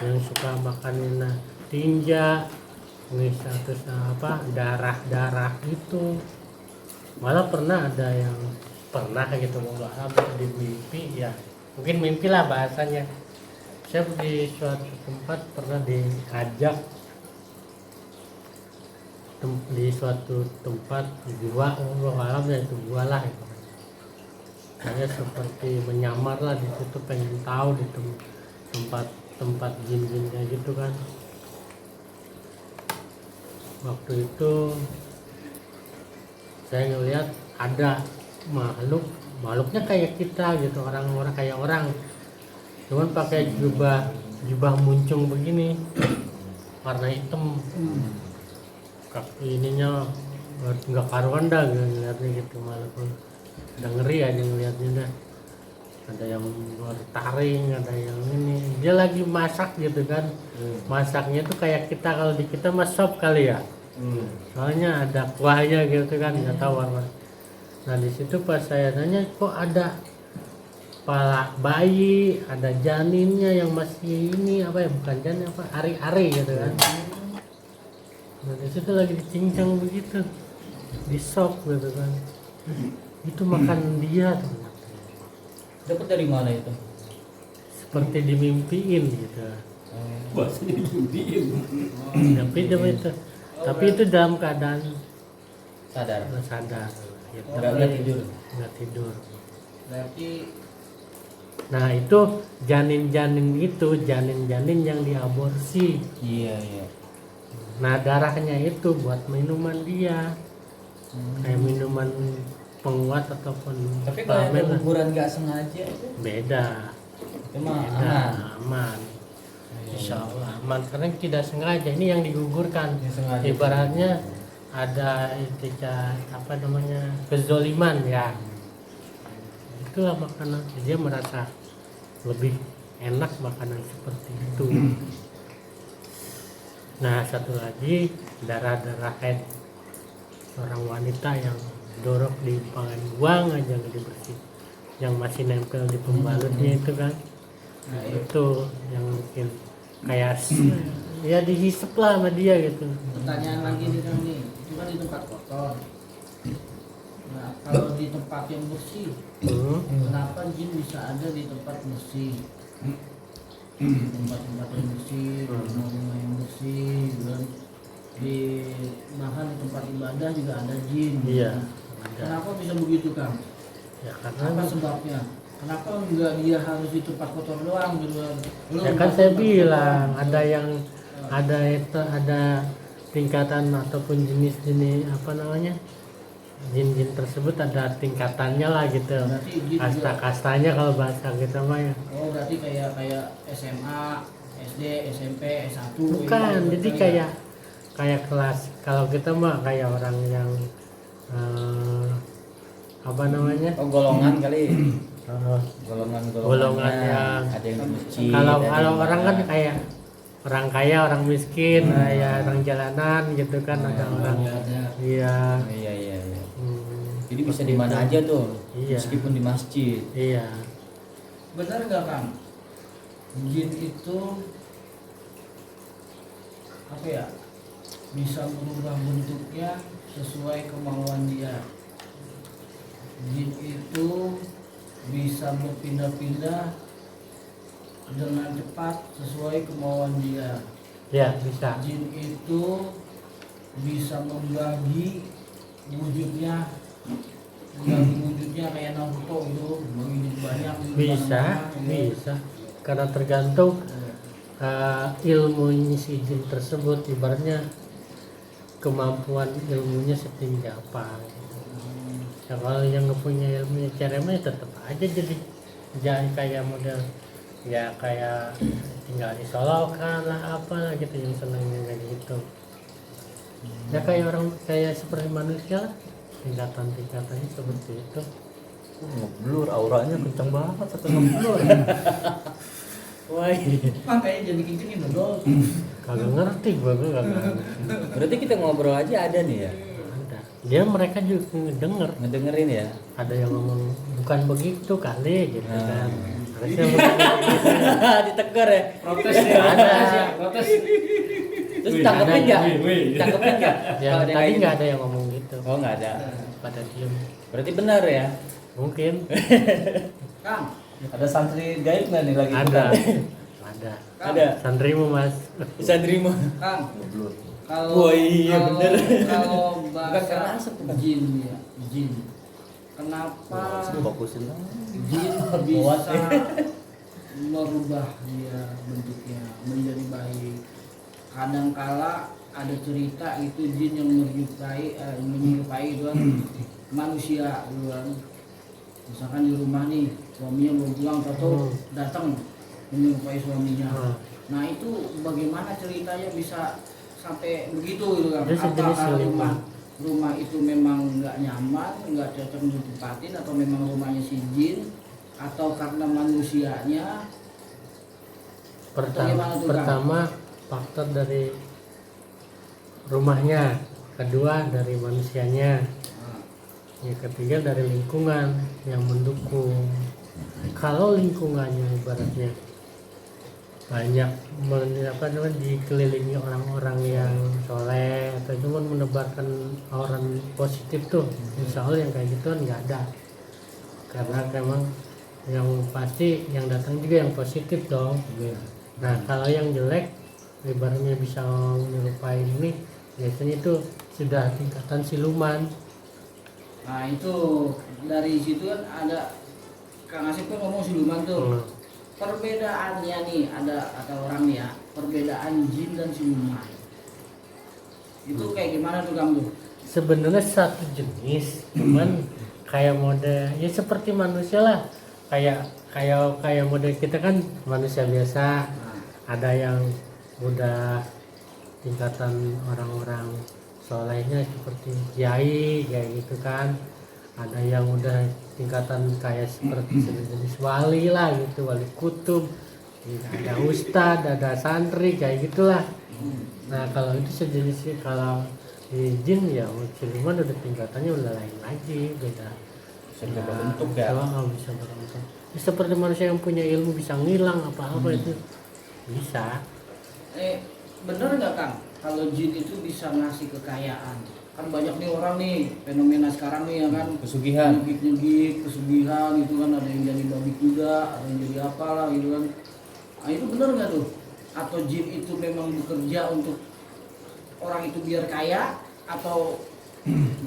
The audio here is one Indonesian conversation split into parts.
yang suka makanin tinja, terus darah itu. Malah pernah ada yang gitu mau di mimpi, ya mungkin mimpi lah bahasanya. Saya di suatu tempat pernah diajak di suatu tempat gua, alam ya itu gua lah itu. Saya seperti menyamar lah di situ, pengen tahu di tempat jin-jin kayak gitu kan. Waktu itu saya ngelihat ada makhluknya kayak kita gitu, orang-orang kayak orang, cuman pakai jubah muncung begini warna hitam. Kaki ininya nggak karuan dah ngeliatnya gitu, malah udah ngeri aja ngeliatnya dah. Ada yang bertaring, ada yang ini, dia lagi masak gitu kan. Masaknya tuh kayak kita, kalau di kita mas sop kali ya. Soalnya ada kuahnya gitu kan, nggak tahu warna. Nah di situ pas saya nanya, kok ada kepala bayi, ada janinnya yang masih ini apa ya, bukan janin, apa ari-ari gitu kan. Nah di situ lagi dicincang begitu, di sop gitu kan. Itu makan dia tuh. Dapat dari mana itu? Seperti dimimpiin gitu. Tapi itu dalam keadaan Sadar. sadar. Gitu. Nggak tidur. Berarti Nah itu janin-janin yang diaborsi. iya. Nah darahnya itu buat minuman dia, kayak minuman penguat ataupun Tapi kalau suplemen lah. kuburan nggak sengaja itu Beda aman. Insya Allah aman, karena tidak sengaja. Ini yang digugurkan. Yang sengaja. Ibaratnya ada kezoliman ya. Itulah makanan, dia merasa lebih enak makanan seperti itu. Nah satu lagi, darah haid seorang wanita yang dorok di pangan, buang aja nggak dibersih, yang masih nempel di pembalutnya itu kan. Nah itu yang mungkin kayak ya dihisap lah sama dia gitu. Pertanyaan lagi nih Kang nih, itu kan di tempat kotor. Nah kalau di tempat yang bersih, kenapa jin bisa ada di tempat bersih? Di tempat-tempat yang bersih, di rumah-rumah yang bersih, dan bahkan di tempat ibadah juga ada jin. Iya. Kenapa bisa begitu Kang? Ya karena Apa sebabnya? Kenapa enggak dia harus di tempat kotor doang gitu? ya kan saya bilang ada tingkatan ataupun jenis-jenis jin-jin tersebut ada tingkatannya lah gitu. Berarti jin juga, Kasta-kastanya kalau bahasa kita mah ya. oh berarti kayak SMA, SD, SMP, S1. Bukan, gitu, jadi kayak kelas, kalau kita mah kayak orang yang Oh golongan kali. eh, golongan yang ada yang masjid, kalau ada yang orang kan mana. kayak orang kaya, orang miskin, ya orang jalanan gitu kan, ada orang iya. Iya. Jadi bisa seperti di mana itu. aja tuh, Iya. meskipun di masjid. Iya. Benar nggak Kang? Jin itu apa ya? Bisa merubah bentuknya sesuai kemauan dia. Jin itu bisa berpindah-pindah dengan cepat sesuai kemauan dia. Ya bisa. Jin itu bisa membagi wujudnya kayak Naruto itu, bagi jadi banyak. Bisa karena tergantung ilmu si jin tersebut, ibaratnya kemampuan ilmunya setinggi apa gitu. Ya kalau yang nggak punya ilmunya ceremnya tetap aja jadi jangan kayak model ya kayak tinggal disolokan lah apalah gitu, yang senangnya kayak gitu. Ya kayak seperti manusia lah, tingkatannya seperti itu. Ngeblur, auranya kencang banget atau ngeblur. Wah, Makanya jadi kencengin dong. kagak ngerti gua kagak ngerti. Berarti kita ngobrol aja ada nih ya, Ada. Mereka juga ngedenger. ngedengerin ya. Ada yang ngomong bukan begitu kali gitu kan. Harusnya begitu. Ditegur ya. Protes ya. Ada. Protes. Terus tangkepin nggak? Tangkepin nggak? Ya Kalau dia tadi kayak nggak gitu? ada yang ngomong gitu, Oh nggak ada. pada diem. Berarti benar ya. Mungkin Kang, Ada santri gaib nggak nih lagi? ada, ada. Kang, Ada. Santrimu mas. Bisa terima. Kang. Ngeblur. Kalau Wah, iya, kalau- bener. Kalau Bukan karena bahasa asap, bukan. jin ya, jin. Kenapa Fokusin lah. jin bisa merubah dia bentuknya menjadi baik? Kadangkala ada cerita itu jin yang menyerupai itu kan manusia gitu kan. Misalkan di rumah nih suaminya mau pulang atau datang menyerupai suaminya. Nah itu bagaimana ceritanya bisa sampai begitu gitu kan? Itu sejenis Apakah siluman. rumah itu memang nggak nyaman, nggak cocok untuk ditempatin, atau memang rumahnya si jin, atau karena manusianya? Bagaimana tuh, Kang? Pertama faktor dari rumahnya, kedua dari manusianya, Nah, yang ketiga dari lingkungan yang mendukung. Kalau lingkungannya ibaratnya banyak dikelilingi orang-orang yang soleh atau cuma menebarkan aura positif tuh, insya Allah yang kayak gituan nggak ada, karena memang yang pasti yang datang juga yang positif dong. Nah kalau yang jelek ibaratnya bisa menyerupai ini, biasanya itu sudah tingkatan siluman. Nah itu dari situ kan ada Kang Asep kan ngomong siluman tuh. Perbedaannya nih ada kata orang nih ya, perbedaan jin dan siluman. Itu kayak gimana tuh Kang tuh? Sebenarnya satu jenis, cuman kayak mode ya seperti manusia lah, kayak mode kita kan manusia biasa. Nah, Ada yang udah tingkatan orang-orang solehnya seperti kiai kayak gitu kan, ada yang udah tingkatan kayak seperti jenis wali lah gitu, wali kutub, ada ustadz, ada santri kayak gitulah. Nah kalau itu sejenis, kalau di jin ya siluman udah tingkatannya udah lain lagi, beda. Bisa berbentuk ya. Bisa berbentuk. Ya, seperti manusia yang punya ilmu bisa ngilang apa-apa itu bisa. bener nggak Kang? Kalau jin itu bisa ngasih kekayaan? Kan banyak nih orang nih fenomena sekarang nih ya kan, Pesugihan. nyegik pesugihan gitu kan, ada yang jadi babi kuda, ada yang jadi apalah gitu kan. Nah itu bener nggak tuh? Atau jin itu memang bekerja untuk orang itu biar kaya, atau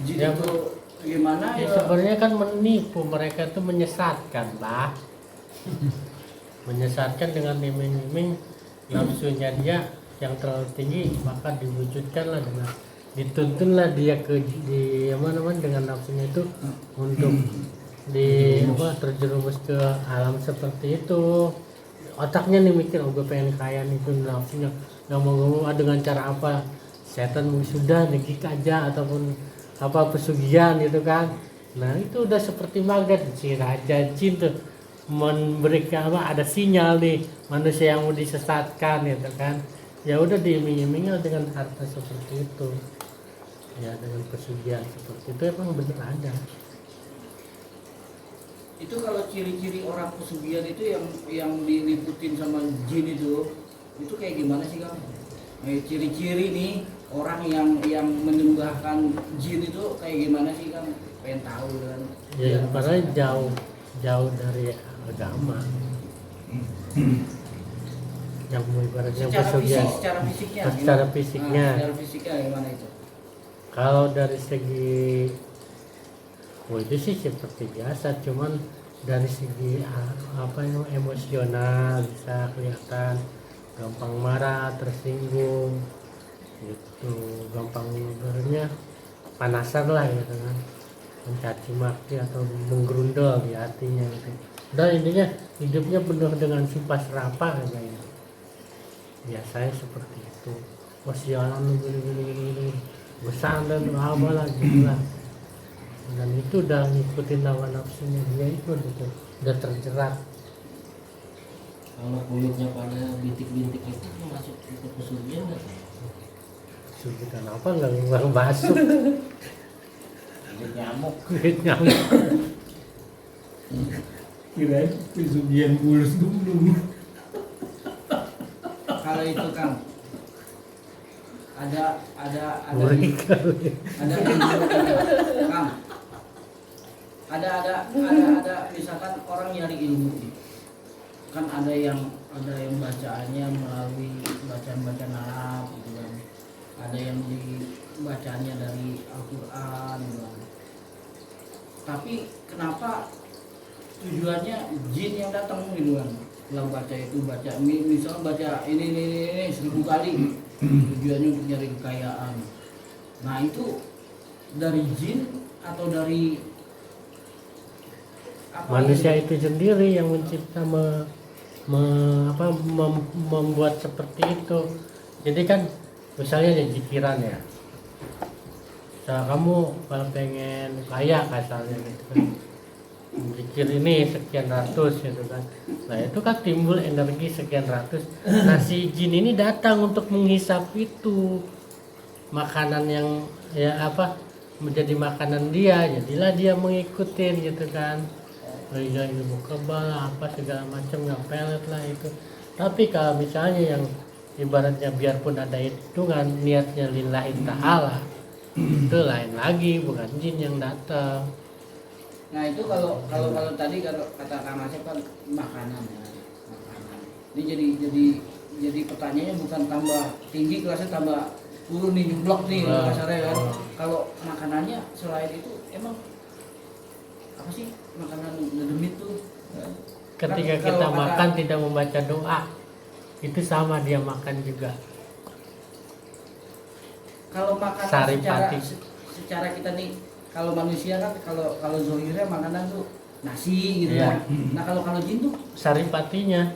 jin Ya, itu gimana Ya ya? sebenarnya kan menipu, mereka tuh menyesatkan lah. Menyesatkan dengan iming-iming nafsunya dia yang terlalu tinggi, maka diwujudkanlah dengan dituntunlah dia ke di dengan nafsunya itu untuk terjerumus ke alam seperti itu. Otaknya nih mikir, oh gue pengen kaya nih, tuh nafsunya nggak mau dengan cara apa, setan sudah negik aja ataupun apa pesugihan gitu kan. Nah itu udah seperti magnet, si raja jin tuh memberikan ada sinyal nih manusia yang mau disesatkan gitu kan, ya udah diiming-imingi dengan harta seperti itu ya, dengan pesugihan seperti itu emang bener ada. Itu kalau ciri-ciri orang pesugihan itu yang diliputin sama jin itu kayak gimana sih Kang? Ciri-ciri nih orang yang menyembahkan jin itu kayak gimana sih Kang? Pengen tahu kan? Ya karena jauh dari agama yang ibaratnya pesugihan secara fisiknya secara gimana? fisiknya. Secara fisiknya gimana itu? Kalau dari segi itu sih seperti biasa, cuman dari segi emosional bisa kelihatan gampang marah, tersinggung gitu, gampang ibaratnya panasan lah gitu kan, mencaci maki atau menggerundel di hatinya gitu. Dan intinya hidupnya penuh dengan sumpah serapah kayaknya. Biasanya seperti itu. Wah sialan lu gini besar dan apa lah gitu lah. Dan itu udah ngikutin hawa nafsunya dia itu gitu. Udah terjerat. Kalau kulitnya pada bintik-bintik itu masuk ke pesugihan nggak? Sugihan apa nggak masuk. Ada nyamuk. Kulit nyamuk. Kirain pesugihan bulus dulu. Kalau itu Kang, ada Murik. ada Kang, ada misalkan orang nyari ilmu nih. Kan ada yang bacaannya melalui bacaan Arab gitu kan, ada yang dibacaannya dari Al-Quran gitu kan. Tapi kenapa tujuannya jin yang datang gitu kan? Kalau baca itu misal baca ini 1000 kali, tujuannya untuk nyari kekayaan. Nah itu dari jin atau dari apa Manusia gitu? itu sendiri yang mencipta membuat seperti itu. Jadi kan misalnya ya jikiran ya. Nah, kamu kalau pengen kaya kasarnya gitu kan, zikir ini sekian ratus gitu kan. Nah itu kan timbul energi sekian ratus. Nah si jin ini datang untuk menghisap itu makanan yang menjadi makanan dia. Jadilah dia mengikutin gitu kan. Ya ilmu kebal apa segala macam, nggak pelet lah itu. Tapi kalau misalnya yang ibaratnya biarpun ada hitungan niatnya lillahi ta'ala, itu lain lagi, bukan jin yang datang. Nah itu kalau tadi kalau kata Kang Asep kan makanan ya, makanan. Ini jadi pertanyaannya bukan tambah tinggi kelasnya, tambah turun nih, jumblok nih kasarnya kan. Kalau makanannya selain itu emang apa sih makanan demit tuh? Ketika Kan kita kalau makan tidak membaca doa, itu sama dia makan juga. kalau makanan Saripati. secara kita nih, kalau manusia kan kalau zohirnya makanan tuh nasi gitu Iya. kan. Nah kalau jin tuh Saripatinya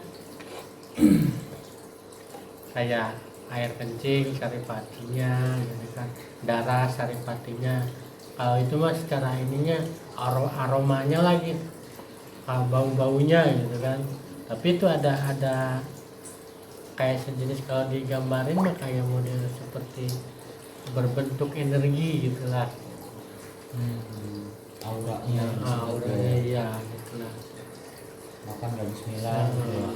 kayak air kencing saripatinya gitu kan, darah saripatinya. Kalau itu mah secara ininya aromanya lagi, bau-baunya gitu kan. Tapi itu ada kayak sejenis, kalau digambarin mah kayak model seperti berbentuk energi gitulah. Auranya. Auranya ya gitulah. Makan nggak bismillah. Gitu ya.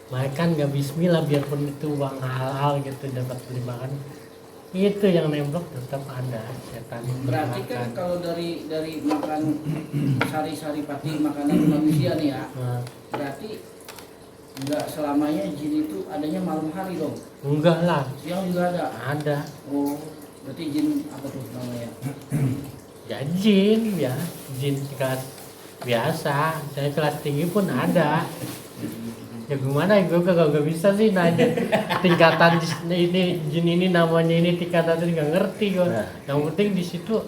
Makan nggak bismillah, biarpun itu uang halal gitu dapat beli makan, itu yang nembok tetap ada setan yang berarti kan makan. kalau dari makan sari-saripati makanan manusia nih ya, berarti nggak selamanya jin itu adanya malam hari dong, Enggak lah, siang juga ada. ada. Oh berarti jin apa tuh namanya? Ya jin ya, jin kelas biasa, saya kelas tinggi pun ada. Ya gimana, gue gak bisa sih nanya tingkatan ini jin ini namanya ini tingkatan itu nggak ngerti gue. Yang penting di situ